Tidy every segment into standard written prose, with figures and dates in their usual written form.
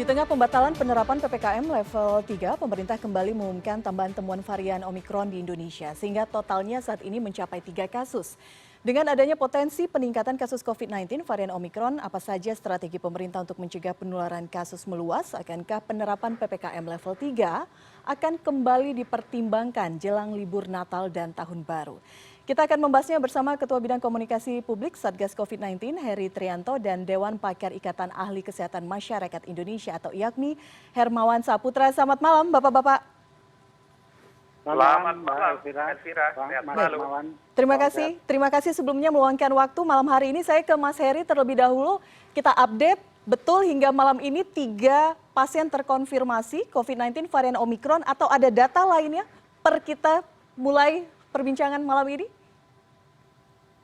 Di tengah pembatalan penerapan PPKM level 3, pemerintah kembali mengumumkan tambahan temuan varian Omikron di Indonesia, sehingga totalnya saat ini mencapai 3 kasus. Dengan adanya potensi peningkatan kasus COVID-19 varian Omikron, apa saja strategi pemerintah untuk mencegah penularan kasus meluas? Akankah penerapan PPKM level 3 akan kembali dipertimbangkan jelang libur Natal dan Tahun Baru? Kita akan membahasnya bersama Ketua Bidang Komunikasi Publik Satgas COVID-19 Heri Trianto dan Dewan Pakar Ikatan Ahli Kesehatan Masyarakat Indonesia atau IAKMI Hermawan Saputra. Selamat malam Bapak-Bapak. Selamat malam, Elvira. Sehat selalu. Terima kasih sebelumnya meluangkan waktu malam hari ini. Saya ke Mas Heri terlebih dahulu. Kita update betul hingga malam ini 3 pasien terkonfirmasi COVID-19 varian Omikron atau ada data lainnya per kita mulai perbincangan malam ini?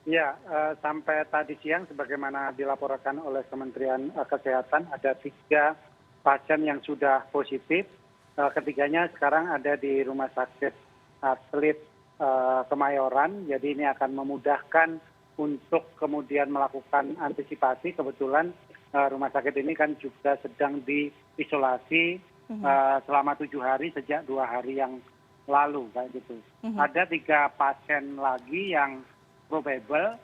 Ya, sampai tadi siang sebagaimana dilaporkan oleh Kementerian Kesehatan ada 3 pasien yang sudah positif. Ketiganya sekarang ada di Rumah Sakit Atlet Kemayoran. Jadi ini akan memudahkan untuk kemudian melakukan antisipasi. Kebetulan rumah sakit ini kan juga sedang diisolasi selama 7 hari sejak 2 hari yang lalu kayak gitu. Ada 3 pasien lagi yang probable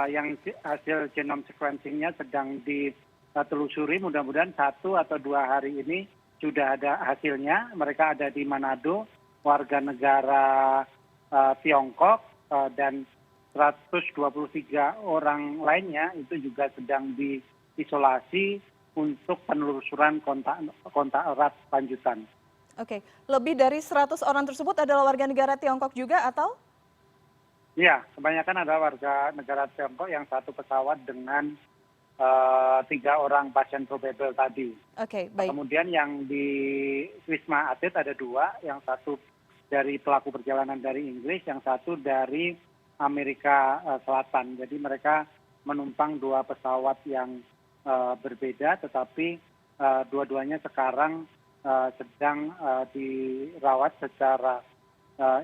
yang hasil genome sequencingnya sedang ditelusuri. Mudah-mudahan 1 atau 2 hari ini sudah ada hasilnya. Mereka ada di Manado, warga negara Tiongkok, dan 123 orang lainnya itu juga sedang diisolasi untuk penelusuran kontak erat lanjutan. Oke, lebih dari 100 orang tersebut adalah warga negara Tiongkok juga atau? Ya, kebanyakan adalah warga negara Tiongkok yang satu pesawat dengan 3 orang pasien probable tadi. Oke, baik. Kemudian yang di Wisma Atlet ada 2, yang satu dari pelaku perjalanan dari Inggris, yang satu dari Amerika Selatan. Jadi mereka menumpang 2 pesawat yang berbeda, tetapi dua-duanya sekarang sedang dirawat secara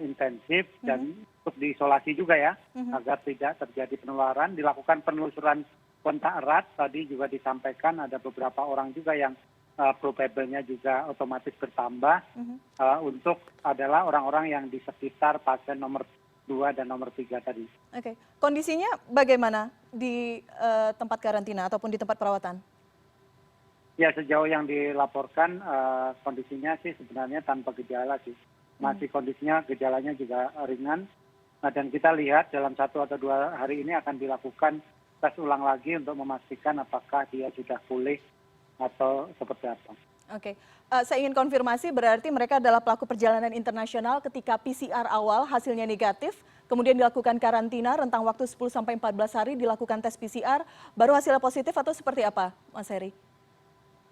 intensif dan untuk diisolasi juga ya, agar tidak terjadi penularan. Dilakukan penelusuran kontak erat, tadi juga disampaikan ada beberapa orang juga yang probable-nya juga otomatis bertambah, untuk adalah orang-orang yang di sekitar pasien nomor 2 dan nomor 3 tadi. Oke, kondisinya bagaimana di tempat karantina ataupun di tempat perawatan? Ya, sejauh yang dilaporkan kondisinya sih sebenarnya tanpa gejala sih. Masih kondisinya gejalanya juga ringan. Dan kita lihat dalam 1 atau 2 hari ini akan dilakukan tes ulang lagi untuk memastikan apakah dia sudah pulih atau seperti apa. Oke, saya ingin konfirmasi berarti mereka adalah pelaku perjalanan internasional ketika PCR awal hasilnya negatif, kemudian dilakukan karantina rentang waktu 10-14 hari dilakukan tes PCR, baru hasilnya positif atau seperti apa, Mas Heri?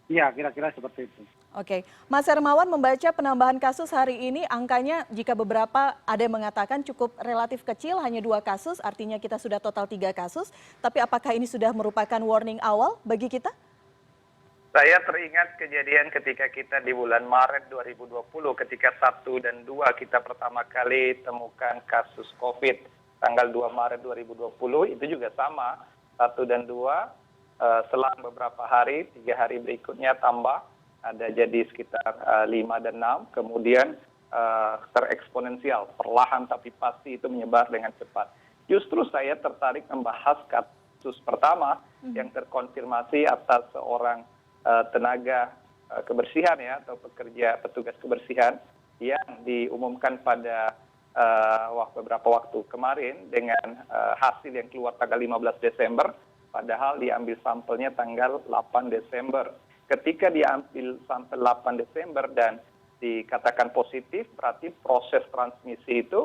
Iya, kira-kira seperti itu. Oke, Mas Hermawan membaca penambahan kasus hari ini angkanya jika beberapa ada yang mengatakan cukup relatif kecil, hanya 2 kasus, artinya kita sudah total 3 kasus. Tapi apakah ini sudah merupakan warning awal bagi kita? Saya teringat kejadian ketika kita di bulan Maret 2020 ketika 1 dan 2 kita pertama kali temukan kasus COVID tanggal 2 Maret 2020 itu juga sama 1 dan 2 selang beberapa hari 3 hari berikutnya tambah ada jadi sekitar 5 dan 6 kemudian tereksponensial perlahan tapi pasti itu menyebar dengan cepat. Justru saya tertarik membahas kasus pertama yang terkonfirmasi atas seorang tenaga kebersihan ya atau petugas kebersihan yang diumumkan pada beberapa waktu kemarin dengan hasil yang keluar tanggal 15 Desember padahal diambil sampelnya tanggal 8 Desember. Ketika diambil sampel 8 Desember dan dikatakan positif berarti proses transmisi itu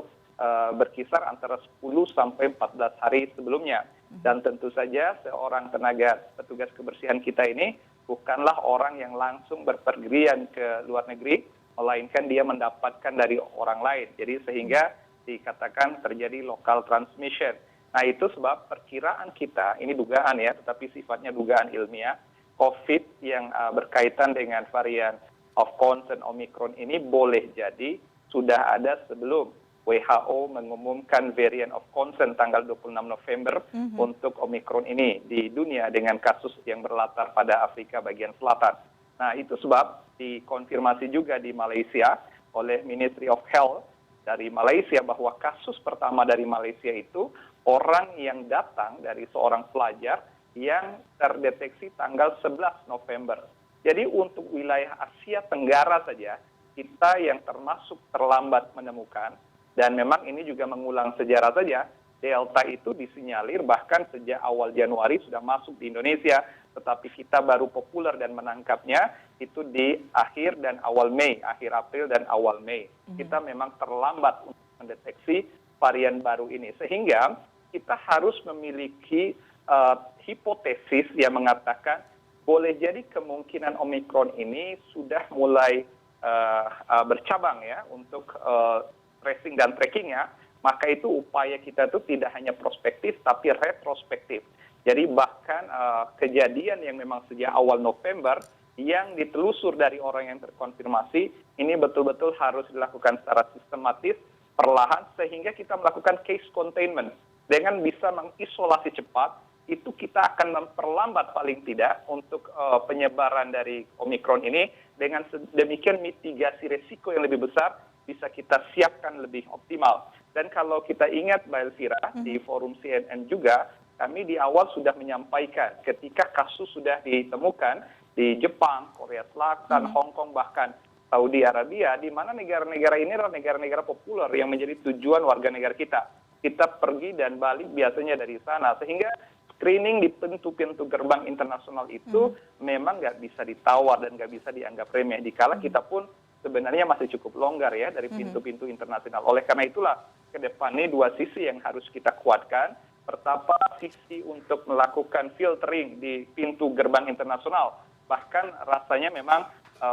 berkisar antara 10 sampai 14 hari sebelumnya. Dan tentu saja seorang tenaga petugas kebersihan kita ini bukanlah orang yang langsung berpergian ke luar negeri, melainkan dia mendapatkan dari orang lain. Jadi sehingga dikatakan terjadi local transmission. Nah itu sebab perkiraan kita, ini dugaan ya, tetapi sifatnya dugaan ilmiah, COVID yang berkaitan dengan varian of concern Omicron ini boleh jadi sudah ada sebelum WHO mengumumkan variant of concern tanggal 26 November untuk Omicron ini di dunia dengan kasus yang berlatar pada Afrika bagian selatan. Nah, itu sebab dikonfirmasi juga di Malaysia oleh Ministry of Health dari Malaysia bahwa kasus pertama dari Malaysia itu orang yang datang dari seorang pelajar yang terdeteksi tanggal 11 November. Jadi untuk wilayah Asia Tenggara saja, kita yang termasuk terlambat menemukan, dan memang ini juga mengulang sejarah saja, Delta itu disinyalir bahkan sejak awal Januari sudah masuk di Indonesia, tetapi kita baru populer dan menangkapnya itu di akhir dan awal Mei, akhir April dan awal Mei. Kita memang terlambat untuk mendeteksi varian baru ini, sehingga kita harus memiliki hipotesis yang mengatakan boleh jadi kemungkinan Omikron ini sudah mulai bercabang ya untuk tracing dan trackingnya, maka itu upaya kita itu tidak hanya prospektif tapi retrospektif. Jadi bahkan kejadian yang memang sejak awal November yang ditelusur dari orang yang terkonfirmasi ini betul-betul harus dilakukan secara sistematis, perlahan, sehingga kita melakukan case containment. Dengan bisa mengisolasi cepat, itu kita akan memperlambat paling tidak untuk penyebaran dari Omikron ini. Dengan demikian mitigasi resiko yang lebih besar bisa kita siapkan lebih optimal. Dan kalau kita ingat Mbak Elvira, di forum CNN juga, kami di awal sudah menyampaikan ketika kasus sudah ditemukan di Jepang, Korea Selatan, Hong Kong, bahkan Saudi Arabia, di mana negara-negara ini adalah negara-negara populer yang menjadi tujuan warga negara kita. Kita pergi dan balik biasanya dari sana, sehingga screening di pintu-pintu gerbang internasional itu memang nggak bisa ditawar dan nggak bisa dianggap remeh. Dikala kita pun sebenarnya masih cukup longgar ya dari pintu-pintu internasional. Oleh karena itulah ke depan ini dua sisi yang harus kita kuatkan. Pertama, sisi untuk melakukan filtering di pintu gerbang internasional. Bahkan rasanya memang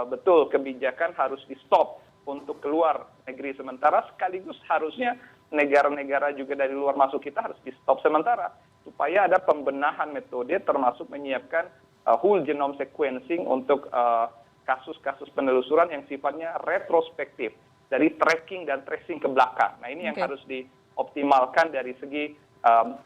betul kebijakan harus di stop untuk keluar negeri sementara, sekaligus harusnya negara-negara juga dari luar masuk kita harus di stop sementara supaya ada pembenahan metode termasuk menyiapkan whole genome sequencing untuk kasus-kasus penelusuran yang sifatnya retrospektif dari tracking dan tracing ke belakang. Nah, ini yang harus dioptimalkan dari segi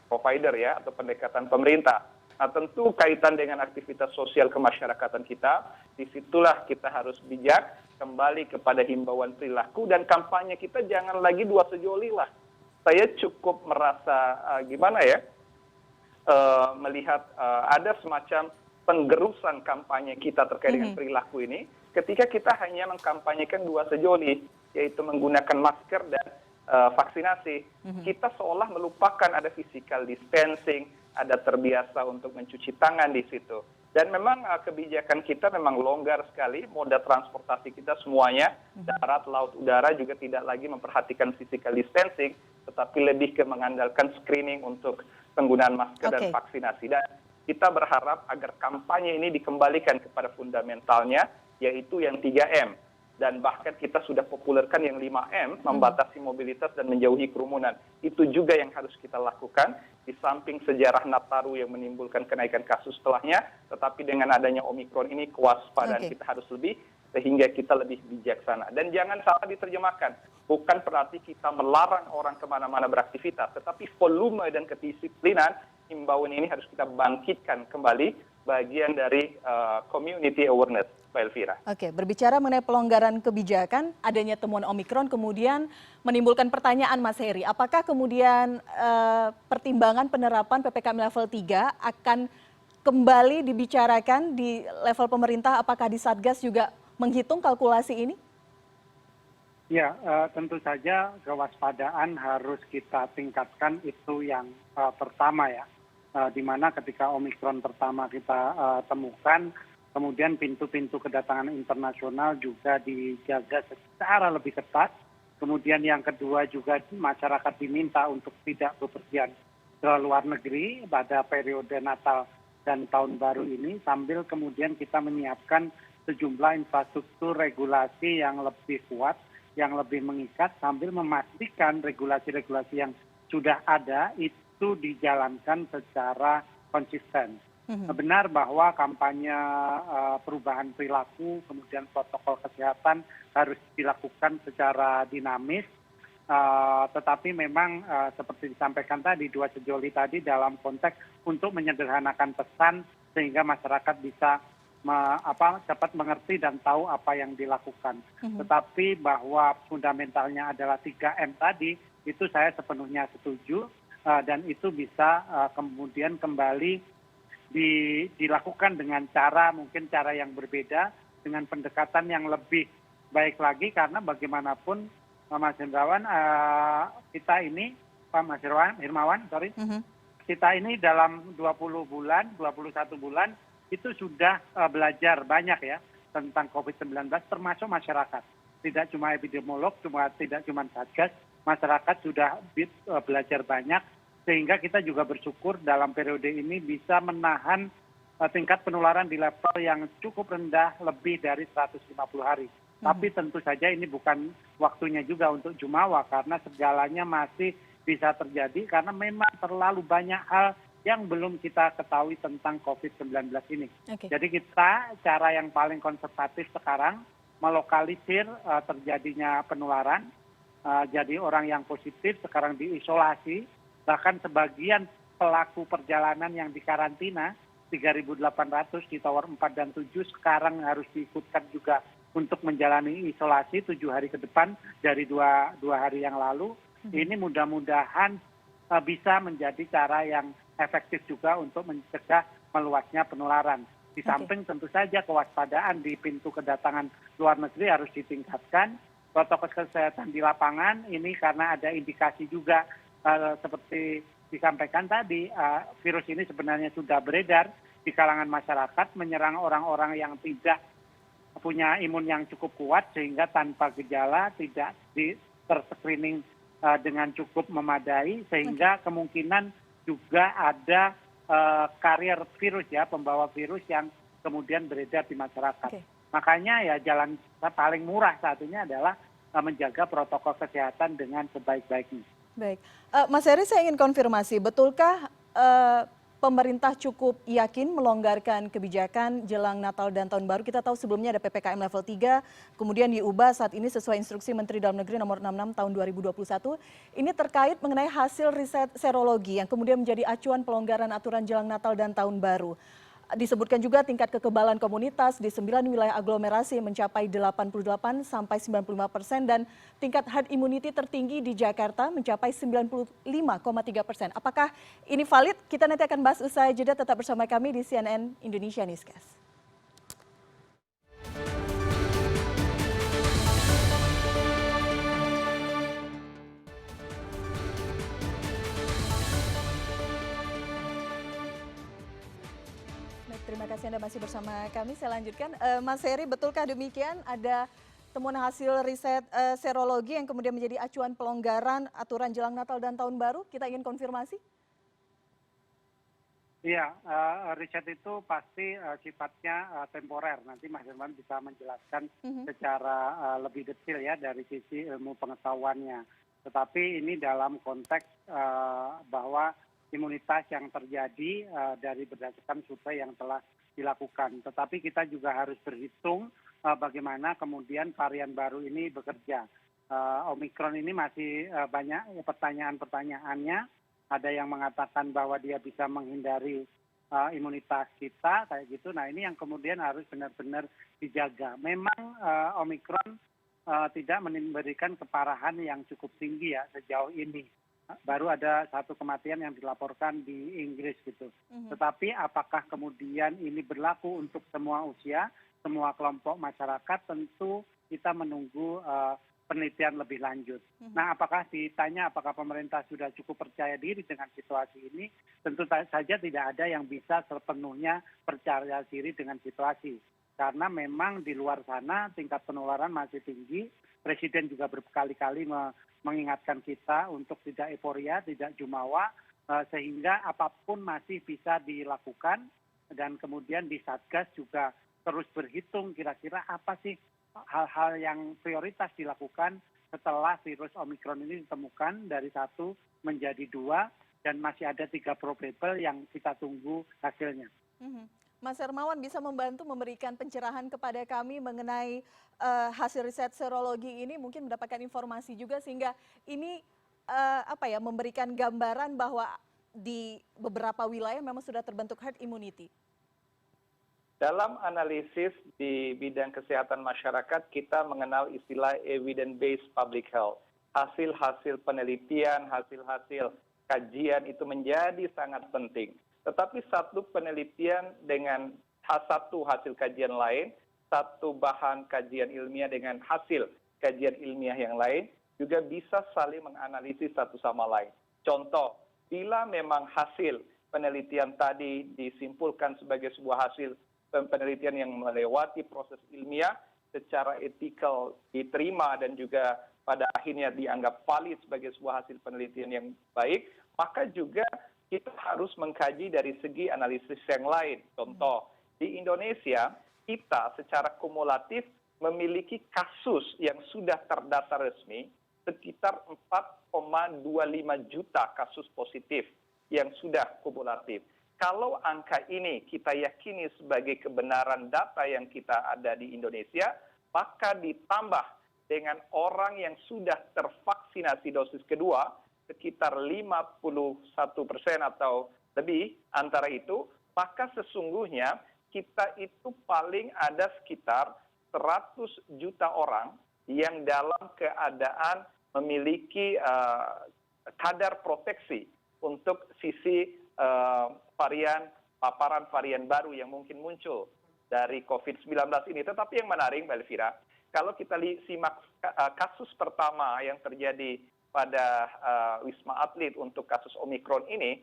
provider ya atau pendekatan pemerintah. Nah, tentu kaitan dengan aktivitas sosial kemasyarakatan kita, disitulah kita harus bijak kembali kepada himbauan perilaku dan kampanye kita jangan lagi dua sejoli lah. Saya cukup merasa melihat ada semacam penggerusan kampanye kita terkait dengan perilaku ini ketika kita hanya mengkampanyekan dua sejoli, yaitu menggunakan masker dan vaksinasi. Kita seolah melupakan ada physical distancing, ada terbiasa untuk mencuci tangan di situ. Dan memang kebijakan kita memang longgar sekali, moda transportasi kita semuanya, darat, laut, udara juga tidak lagi memperhatikan physical distancing, tetapi lebih ke mengandalkan screening untuk penggunaan masker dan vaksinasi. Dan kita berharap agar kampanye ini dikembalikan kepada fundamentalnya, yaitu yang 3M. Dan bahkan kita sudah populerkan yang 5M, membatasi mobilitas dan menjauhi kerumunan. Itu juga yang harus kita lakukan, di samping sejarah Nataru yang menimbulkan kenaikan kasus setelahnya, tetapi dengan adanya Omikron ini kewaspadaan kita harus lebih, sehingga kita lebih bijaksana. Dan jangan salah diterjemahkan, bukan berarti kita melarang orang kemana-mana beraktivitas, tetapi volume dan kedisiplinan, himbauan ini harus kita bangkitkan kembali, bagian dari community awareness. Mbak Elvira. Oke, berbicara mengenai pelonggaran kebijakan, adanya temuan Omikron kemudian menimbulkan pertanyaan Mas Heri, apakah kemudian pertimbangan penerapan PPKM level 3 akan kembali dibicarakan di level pemerintah, apakah di Satgas juga menghitung kalkulasi ini? Ya, tentu saja kewaspadaan harus kita tingkatkan, itu yang pertama ya, di mana ketika Omikron pertama kita temukan, kemudian pintu-pintu kedatangan internasional juga dijaga secara lebih ketat. Kemudian yang kedua juga masyarakat diminta untuk tidak bepergian ke luar negeri pada periode Natal dan Tahun Baru ini, sambil kemudian kita menyiapkan sejumlah infrastruktur regulasi yang lebih kuat, yang lebih mengikat, sambil memastikan regulasi-regulasi yang sudah ada itu dijalankan secara konsisten. Benar bahwa kampanye perubahan perilaku, kemudian protokol kesehatan harus dilakukan secara dinamis, tetapi memang seperti disampaikan tadi, dua sejoli tadi dalam konteks untuk menyederhanakan pesan sehingga masyarakat bisa cepat mengerti dan tahu apa yang dilakukan. Tetapi bahwa fundamentalnya adalah 3M tadi, itu saya sepenuhnya setuju dan itu bisa kemudian kembali dilakukan dengan mungkin cara yang berbeda, dengan pendekatan yang lebih baik lagi, karena bagaimanapun Mas Hendrawan, kita ini, Pak Mas Hermawan, kita ini dalam 21 bulan itu sudah belajar banyak ya tentang COVID-19 termasuk masyarakat. Tidak cuma epidemiolog, tidak cuma Satgas, masyarakat sudah belajar banyak, sehingga kita juga bersyukur dalam periode ini bisa menahan tingkat penularan di level yang cukup rendah lebih dari 150 hari. Tapi tentu saja ini bukan waktunya juga untuk jumawa, karena segalanya masih bisa terjadi karena memang terlalu banyak hal yang belum kita ketahui tentang COVID-19 ini. Jadi cara yang paling konservatif sekarang melokalisir terjadinya penularan. Jadi orang yang positif sekarang diisolasi, bahkan sebagian pelaku perjalanan yang dikarantina 3.800 di tower 4 dan 7 sekarang harus diikutkan juga untuk menjalani isolasi 7 hari ke depan dari dua hari yang lalu. Ini mudah-mudahan bisa menjadi cara yang efektif juga untuk mencegah meluasnya penularan. Di samping tentu saja kewaspadaan di pintu kedatangan luar negeri harus ditingkatkan. Protokol kesehatan di lapangan ini karena ada indikasi juga seperti disampaikan tadi, virus ini sebenarnya sudah beredar di kalangan masyarakat, menyerang orang-orang yang tidak punya imun yang cukup kuat sehingga tanpa gejala, tidak ter-screening dengan cukup memadai, sehingga kemungkinan juga ada karier virus ya, pembawa virus yang kemudian beredar di masyarakat. Makanya ya jalan paling murah saat ini adalah menjaga protokol kesehatan dengan sebaik-baiknya. Baik, Mas Heri, saya ingin konfirmasi, betulkah pemerintah cukup yakin melonggarkan kebijakan jelang Natal dan Tahun Baru? Kita tahu sebelumnya ada PPKM level 3, kemudian diubah saat ini sesuai instruksi Menteri Dalam Negeri nomor 66 tahun 2021. Ini terkait mengenai hasil riset serologi yang kemudian menjadi acuan pelonggaran aturan jelang Natal dan Tahun Baru. Disebutkan juga tingkat kekebalan komunitas di 9 wilayah aglomerasi mencapai 88 sampai 95% dan tingkat herd immunity tertinggi di Jakarta mencapai 95,3%. Apakah ini valid? Kita nanti akan bahas usai jeda, tetap bersama kami di CNN Indonesia Newscast. Terima kasih Anda masih bersama kami. Saya lanjutkan. Mas Heri, betulkah demikian ada temuan hasil riset serologi yang kemudian menjadi acuan pelonggaran aturan jelang Natal dan Tahun Baru? Kita ingin konfirmasi. Iya, riset itu pasti sifatnya temporer. Nanti Mas Herman bisa menjelaskan secara lebih detail ya dari sisi ilmu pengetahuannya. Tetapi ini dalam konteks bahwa imunitas yang terjadi dari berdasarkan survei yang telah dilakukan. Tetapi kita juga harus berhitung bagaimana kemudian varian baru ini bekerja. Omikron ini masih banyak pertanyaan-pertanyaannya. Ada yang mengatakan bahwa dia bisa menghindari imunitas kita, kayak gitu. Nah ini yang kemudian harus benar-benar dijaga. Memang Omikron tidak memberikan keparahan yang cukup tinggi ya sejauh ini. Baru ada 1 kematian yang dilaporkan di Inggris gitu. Tetapi apakah kemudian ini berlaku untuk semua usia, semua kelompok masyarakat, tentu kita menunggu penelitian lebih lanjut. Nah, apakah pemerintah sudah cukup percaya diri dengan situasi ini? Tentu saja tidak ada yang bisa sepenuhnya percaya diri dengan situasi. Karena memang di luar sana tingkat penularan masih tinggi. Presiden juga berkali-kali mengingatkan kita untuk tidak euforia, tidak jumawa, sehingga apapun masih bisa dilakukan. Dan kemudian di Satgas juga terus berhitung kira-kira apa sih hal-hal yang prioritas dilakukan setelah virus Omikron ini ditemukan dari 1 menjadi 2 dan masih ada 3 probable yang kita tunggu hasilnya. Mas Hermawan bisa membantu memberikan pencerahan kepada kami mengenai hasil riset serologi ini, mungkin mendapatkan informasi juga sehingga ini memberikan gambaran bahwa di beberapa wilayah memang sudah terbentuk herd immunity. dalam analisis di bidang kesehatan masyarakat, kita mengenal istilah evidence-based public health. Hasil-hasil penelitian, hasil-hasil kajian itu menjadi sangat penting. Tetapi satu penelitian dengan satu hasil kajian lain, satu bahan kajian ilmiah dengan hasil kajian ilmiah yang lain, juga bisa saling menganalisis satu sama lain. Contoh, bila memang hasil penelitian tadi disimpulkan sebagai sebuah hasil penelitian yang melewati proses ilmiah, secara etikal diterima dan juga pada akhirnya dianggap valid sebagai sebuah hasil penelitian yang baik, maka juga kita harus mengkaji dari segi analisis yang lain. Contoh, di Indonesia kita secara kumulatif memiliki kasus yang sudah terdata resmi sekitar 4,25 juta kasus positif yang sudah kumulatif. Kalau angka ini kita yakini sebagai kebenaran data yang kita ada di Indonesia, maka ditambah dengan orang yang sudah tervaksinasi dosis kedua, sekitar 51% atau lebih antara itu, maka sesungguhnya kita itu paling ada sekitar 100 juta orang yang dalam keadaan memiliki kadar proteksi untuk sisi paparan varian baru yang mungkin muncul dari COVID-19 ini. Tetapi yang menarik, Mbak Elvira, kalau kita simak kasus pertama yang terjadi pada Wisma Atlet untuk kasus Omikron ini,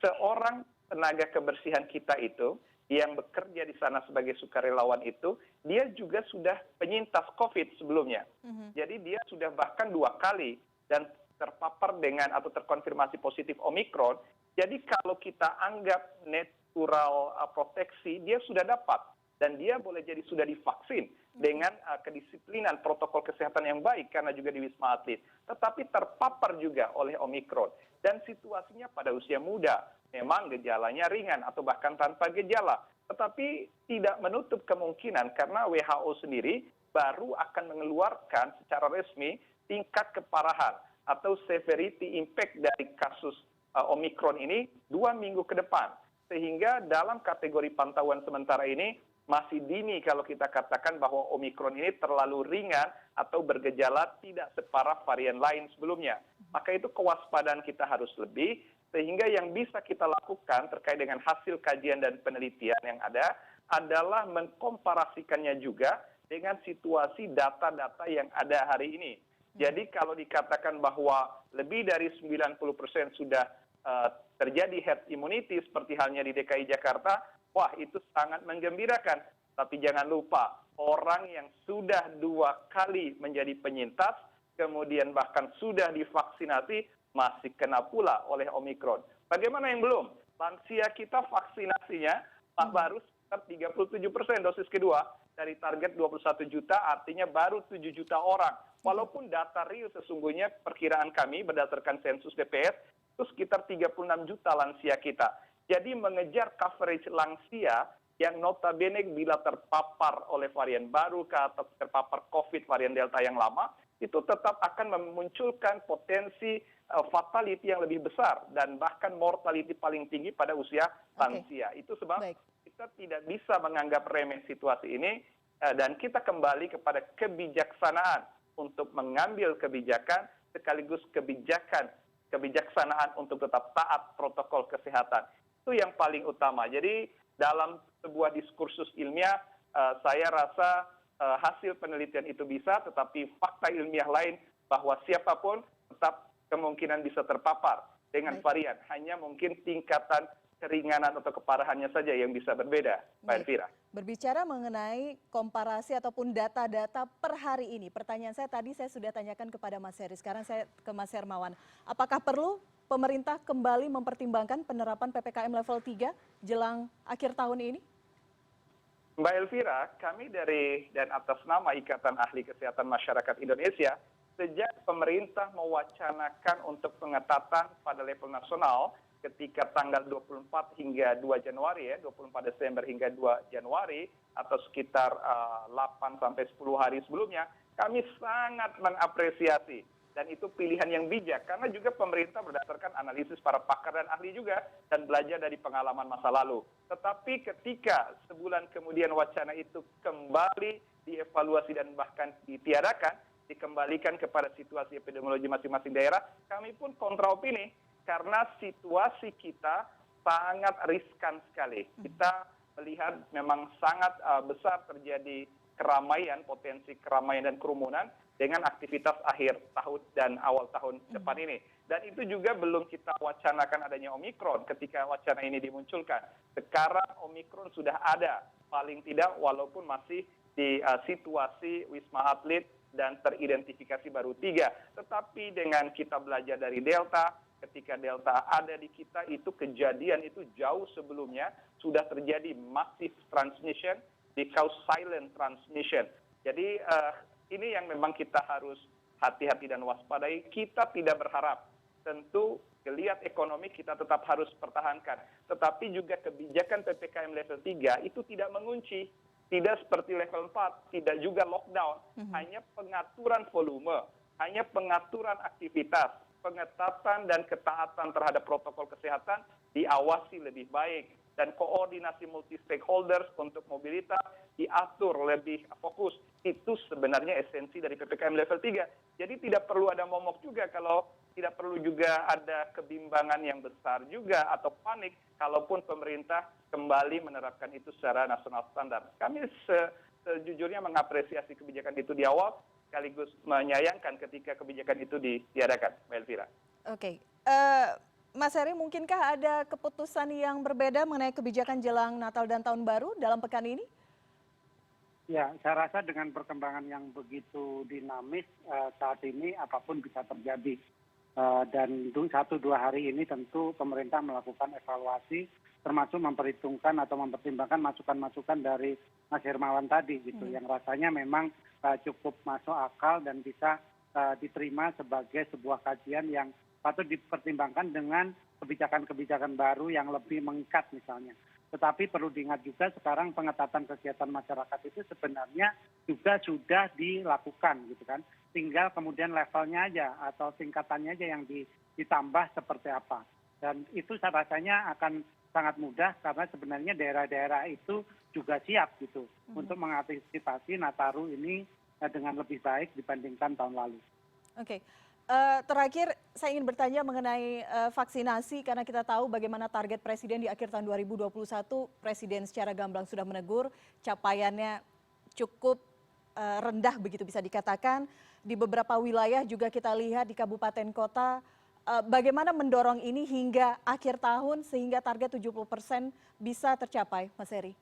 seorang tenaga kebersihan kita itu yang bekerja di sana sebagai sukarelawan itu, dia juga sudah penyintas COVID sebelumnya. Jadi dia sudah bahkan 2 kali dan terpapar dengan atau terkonfirmasi positif Omikron. Jadi kalau kita anggap natural proteksi, dia sudah dapat. Dan dia boleh jadi sudah divaksin dengan kedisiplinan protokol kesehatan yang baik karena juga di Wisma Atlet. Tetapi terpapar juga oleh Omikron. Dan situasinya pada usia muda. Memang gejalanya ringan atau bahkan tanpa gejala. Tetapi tidak menutup kemungkinan karena WHO sendiri baru akan mengeluarkan secara resmi tingkat keparahan atau severity impact dari kasus Omikron ini 2 minggu ke depan. Sehingga dalam kategori pantauan sementara ini masih dini kalau kita katakan bahwa Omikron ini terlalu ringan atau bergejala tidak separah varian lain sebelumnya. Maka itu kewaspadaan kita harus lebih, sehingga yang bisa kita lakukan terkait dengan hasil kajian dan penelitian yang ada adalah mengkomparasikannya juga dengan situasi data-data yang ada hari ini. Jadi kalau dikatakan bahwa lebih dari 90% sudah terjadi herd immunity seperti halnya di DKI Jakarta, wah itu sangat menggembirakan. Tapi jangan lupa, orang yang sudah 2 kali menjadi penyintas, kemudian bahkan sudah divaksinasi, masih kena pula oleh Omikron. Bagaimana yang belum? Lansia kita vaksinasinya baru sekitar 37% dosis kedua dari target 21 juta, artinya baru 7 juta orang. Walaupun data real sesungguhnya perkiraan kami berdasarkan sensus DPS, itu sekitar 36 juta lansia kita. Jadi mengejar coverage lansia yang notabene bila terpapar oleh varian baru atau terpapar COVID varian Delta yang lama, itu tetap akan memunculkan potensi fatality yang lebih besar dan bahkan mortality paling tinggi pada usia lansia. Itu sebab kita tidak bisa menganggap remeh situasi ini dan kita kembali kepada kebijaksanaan untuk mengambil kebijakan sekaligus kebijaksanaan untuk tetap taat protokol kesehatan. Itu yang paling utama. Jadi dalam sebuah diskursus ilmiah, saya rasa hasil penelitian itu bisa, tetapi fakta ilmiah lain bahwa siapapun tetap kemungkinan bisa terpapar dengan varian. Hanya mungkin tingkatan keringanan atau keparahannya saja yang bisa berbeda, Mbak Elvira. Berbicara mengenai komparasi ataupun data-data per hari ini, pertanyaan saya tadi saya sudah tanyakan kepada Mas Heri, sekarang saya ke Mas Hermawan. Apakah perlu pemerintah kembali mempertimbangkan penerapan PPKM level 3 jelang akhir tahun ini? Mbak Elvira, kami dan atas nama Ikatan Ahli Kesehatan Masyarakat Indonesia, sejak pemerintah mewacanakan untuk pengetatan pada level nasional ketika tanggal 24 hingga 2 Januari, 24 Desember hingga 2 Januari, atau sekitar 8 sampai 10 hari sebelumnya, kami sangat mengapresiasi dan itu pilihan yang bijak karena juga pemerintah berdasarkan analisis para pakar dan ahli juga dan belajar dari pengalaman masa lalu. Tetapi ketika sebulan kemudian wacana itu kembali dievaluasi dan bahkan ditiadakan, dikembalikan kepada situasi epidemiologi masing-masing daerah, kami pun kontra opini karena situasi kita sangat riskan sekali. Kita melihat memang sangat besar terjadi keramaian, potensi keramaian dan kerumunan dengan aktivitas akhir tahun dan awal tahun depan ini. Dan itu juga belum kita wacanakan adanya Omikron ketika wacana ini dimunculkan. Sekarang Omikron sudah ada, paling tidak walaupun masih di situasi Wisma Atlet dan teridentifikasi baru 3. Tetapi dengan kita belajar dari Delta, ketika Delta ada di kita, itu kejadian itu jauh sebelumnya sudah terjadi massive transmission, di cause silent transmission. Jadi ini yang memang kita harus hati-hati dan waspadai. Kita tidak berharap, tentu geliat ekonomi kita tetap harus pertahankan. Tetapi juga kebijakan PPKM level 3 itu tidak mengunci. Tidak seperti level 4, tidak juga lockdown. Hanya pengaturan volume, hanya pengaturan aktivitas, pengetatan dan ketaatan terhadap protokol kesehatan diawasi lebih baik. Dan koordinasi multi-stakeholders untuk mobilitas diatur lebih fokus. Itu sebenarnya esensi dari PPKM level 3. Jadi tidak perlu ada momok juga kalau tidak perlu juga ada kebimbangan yang besar juga atau panik kalaupun pemerintah kembali menerapkan itu secara nasional standar. Kami sejujurnya mengapresiasi kebijakan itu di awal, sekaligus menyayangkan ketika kebijakan itu ditiadakan, Mbak Elvira. Oke. Mas Heri, mungkinkah ada keputusan yang berbeda mengenai kebijakan jelang Natal dan Tahun Baru dalam pekan ini? Ya, saya rasa dengan perkembangan yang begitu dinamis saat ini apapun bisa terjadi. Dan 1-2 hari ini tentu pemerintah melakukan evaluasi termasuk memperhitungkan atau mempertimbangkan masukan-masukan dari Mas Hermawan tadi gitu, yang rasanya memang cukup masuk akal dan bisa diterima sebagai sebuah kajian yang patut dipertimbangkan dengan kebijakan-kebijakan baru yang lebih mengikat misalnya. Tetapi perlu diingat juga sekarang pengetatan kegiatan masyarakat itu sebenarnya juga sudah dilakukan gitu kan. Tinggal kemudian levelnya aja atau tingkatannya aja yang ditambah seperti apa. Dan itu saya rasanya akan sangat mudah karena sebenarnya daerah-daerah itu juga siap gitu untuk mengantisipasi Nataru ini dengan lebih baik dibandingkan tahun lalu. Oke. Terakhir saya ingin bertanya mengenai vaksinasi karena kita tahu bagaimana target Presiden di akhir tahun 2021. Presiden secara gamblang sudah menegur capaiannya cukup rendah begitu bisa dikatakan. Di beberapa wilayah juga kita lihat di kabupaten kota bagaimana mendorong ini hingga akhir tahun sehingga target 70% bisa tercapai, Mas Heri.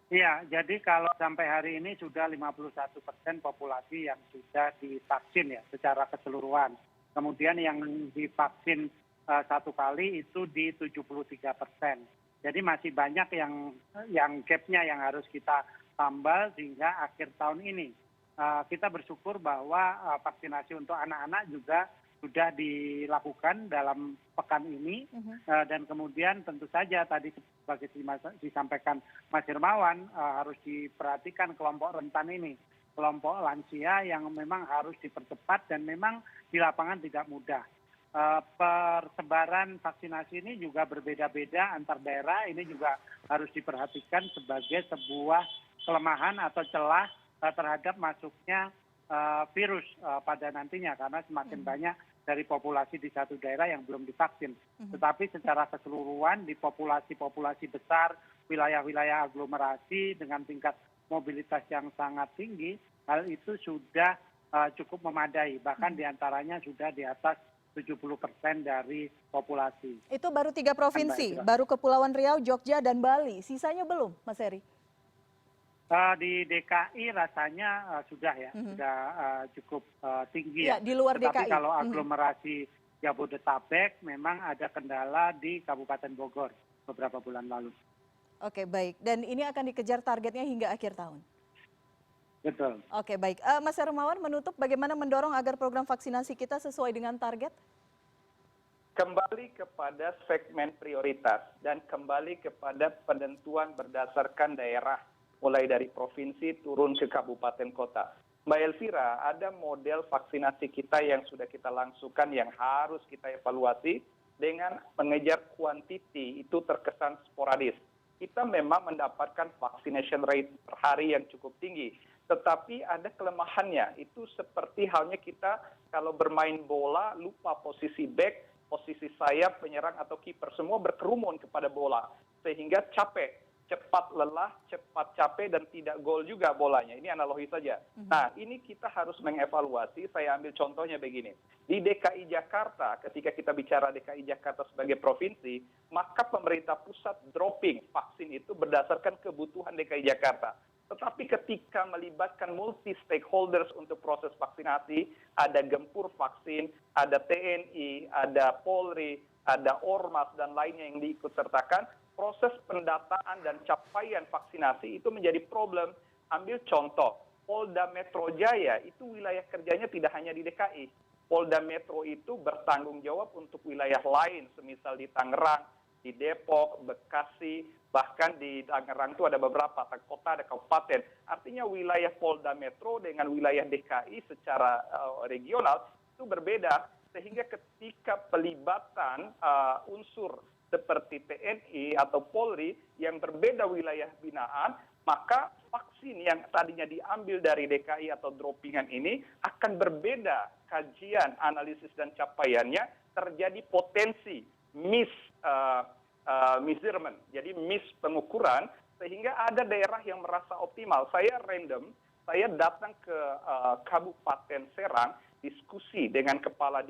Iya, jadi kalau sampai hari ini sudah 51% populasi yang sudah divaksin ya secara keseluruhan. Kemudian yang divaksin 1 kali itu di 73%. Jadi masih banyak yang gapnya yang harus kita tambal sehingga akhir tahun ini. Kita bersyukur bahwa vaksinasi untuk anak-anak juga sudah dilakukan dalam pekan ini dan kemudian tentu saja tadi sebagai disampaikan Mas Hermawan harus diperhatikan kelompok rentan ini, kelompok lansia yang memang harus dipercepat dan memang di lapangan tidak mudah. Persebaran vaksinasi ini juga berbeda-beda antar daerah, ini juga harus diperhatikan sebagai sebuah kelemahan atau celah terhadap masuknya virus pada nantinya karena semakin banyak dari populasi di satu daerah yang belum divaksin. Tetapi secara keseluruhan di populasi besar, wilayah-wilayah aglomerasi dengan tingkat mobilitas yang sangat tinggi, hal itu sudah cukup memadai. Bahkan diantaranya sudah di atas 70% dari populasi. Itu baru 3 provinsi, baru Kepulauan Riau, Jogja, dan Bali. Sisanya belum, Mas Heri? Di DKI rasanya sudah ya, sudah cukup tinggi ya. Di luar Tetapi DKI. kalau aglomerasi Jabodetabek memang ada kendala di Kabupaten Bogor beberapa bulan lalu. Oke, baik. Dan ini akan dikejar targetnya hingga akhir tahun? Betul. Oke, baik. Mas Hermawan menutup bagaimana mendorong agar program vaksinasi kita sesuai dengan target? Kembali kepada segmen prioritas dan kembali kepada penentuan berdasarkan daerah, mulai dari provinsi turun ke kabupaten kota. Mbak Elvira, ada model vaksinasi kita yang sudah kita langsungkan yang harus kita evaluasi dengan mengejar kuantiti itu terkesan sporadis. Kita memang mendapatkan vaccination rate per hari yang cukup tinggi, tetapi ada kelemahannya. Itu seperti halnya kita kalau bermain bola lupa posisi back, posisi sayap, penyerang atau kiper, semua berkerumun kepada bola sehingga capek. Cepat lelah, cepat capek, dan tidak gol juga bolanya. Ini analogi saja. Nah, ini kita harus mengevaluasi. Saya ambil contohnya begini. Di DKI Jakarta, ketika kita bicara DKI Jakarta sebagai provinsi, maka pemerintah pusat dropping vaksin itu berdasarkan kebutuhan DKI Jakarta. Tetapi ketika melibatkan multi stakeholders untuk proses vaksinasi, ada gempur vaksin, ada TNI, ada Polri, ada Ormas, dan lainnya yang diikut sertakan, proses pendataan dan capaian vaksinasi itu menjadi problem. Ambil contoh, Polda Metro Jaya itu wilayah kerjanya tidak hanya di DKI. Polda Metro itu bertanggung jawab untuk wilayah lain, semisal di Tangerang, di Depok, Bekasi, bahkan di Tangerang itu ada beberapa kota, ada kabupaten. Artinya wilayah Polda Metro dengan wilayah DKI secara regional itu berbeda. Sehingga ketika pelibatan unsur seperti TNI atau Polri yang berbeda wilayah binaan, maka vaksin yang tadinya diambil dari DKI atau droppingan ini akan berbeda kajian, analisis, dan capaiannya, terjadi potensi measurement, jadi miss pengukuran, sehingga ada daerah yang merasa optimal. Saya random, saya datang ke Kabupaten Serang, diskusi dengan kepala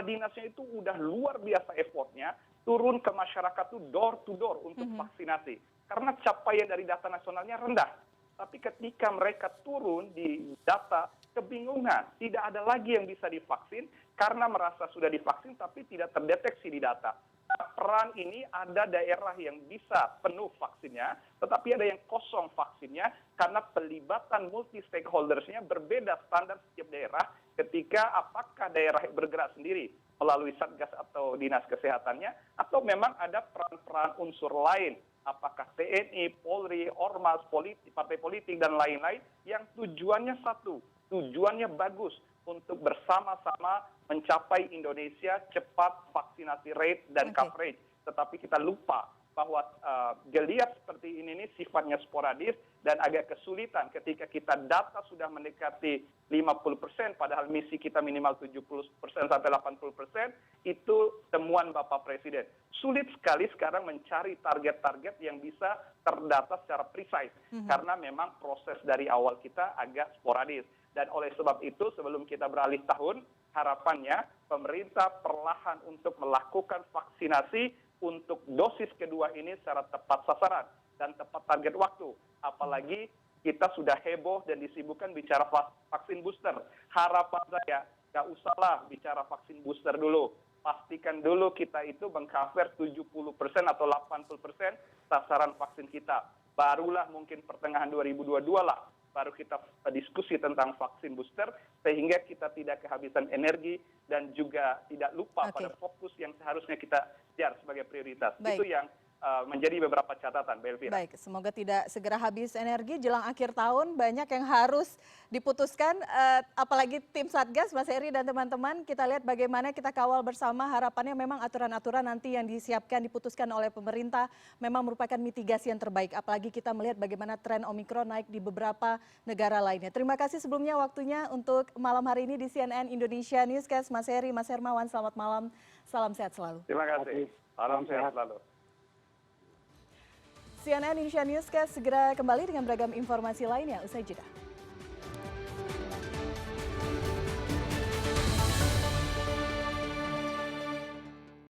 dinasnya itu udah luar biasa effortnya, turun ke masyarakat itu door to door untuk vaksinasi. Karena capaian dari data nasionalnya rendah. Tapi ketika mereka turun di data, kebingungan. Tidak ada lagi yang bisa divaksin karena merasa sudah divaksin tapi tidak terdeteksi di data. Peran ini ada daerah yang bisa penuh vaksinnya, tetapi ada yang kosong vaksinnya karena pelibatan multi stakeholders-nya berbeda standar setiap daerah ketika apakah daerah bergerak sendiri melalui Satgas atau Dinas Kesehatannya, atau memang ada peran-peran unsur lain, apakah TNI, Polri, Ormas, partai politik, dan lain-lain, yang tujuannya satu, tujuannya bagus, untuk bersama-sama mencapai Indonesia cepat vaksinasi rate dan coverage. Tetapi kita lupa bahwa geliat seperti ini sifatnya sporadis dan agak kesulitan ketika kita data sudah mendekati 50%, padahal misi kita minimal 70% sampai 80%, itu temuan Bapak Presiden. Sulit sekali sekarang mencari target-target yang bisa terdata secara precise, karena memang proses dari awal kita agak sporadis. Dan oleh sebab itu, sebelum kita beralih tahun, harapannya pemerintah perlahan untuk melakukan vaksinasi untuk dosis kedua ini secara tepat sasaran dan tepat target waktu. Apalagi kita sudah heboh dan disibukkan bicara vaksin booster. Harapan saya, nggak usahlah bicara vaksin booster dulu. Pastikan dulu kita itu meng-cover 70% atau 80% sasaran vaksin kita. Barulah mungkin pertengahan 2022 lah, baru kita diskusi tentang vaksin booster, sehingga kita tidak kehabisan energi dan juga tidak lupa pada fokus yang seharusnya kita kejar sebagai prioritas. Baik. Itu yang menjadi beberapa catatan, Mbak Elvira. Baik, semoga tidak segera habis energi jelang akhir tahun. Banyak yang harus diputuskan, apalagi tim Satgas, Mas Heri dan teman-teman. Kita lihat bagaimana kita kawal bersama. Harapannya memang aturan-aturan nanti yang disiapkan, diputuskan oleh pemerintah memang merupakan mitigasi yang terbaik. Apalagi kita melihat bagaimana tren Omikron naik di beberapa negara lainnya. Terima kasih sebelumnya waktunya untuk malam hari ini di CNN Indonesia Newscast. Mas Heri, Mas Hermawan, selamat malam. Salam sehat selalu. Terima kasih. Salam sehat selalu. CNN Indonesia Newscast segera kembali dengan beragam informasi lainnya usai jeda.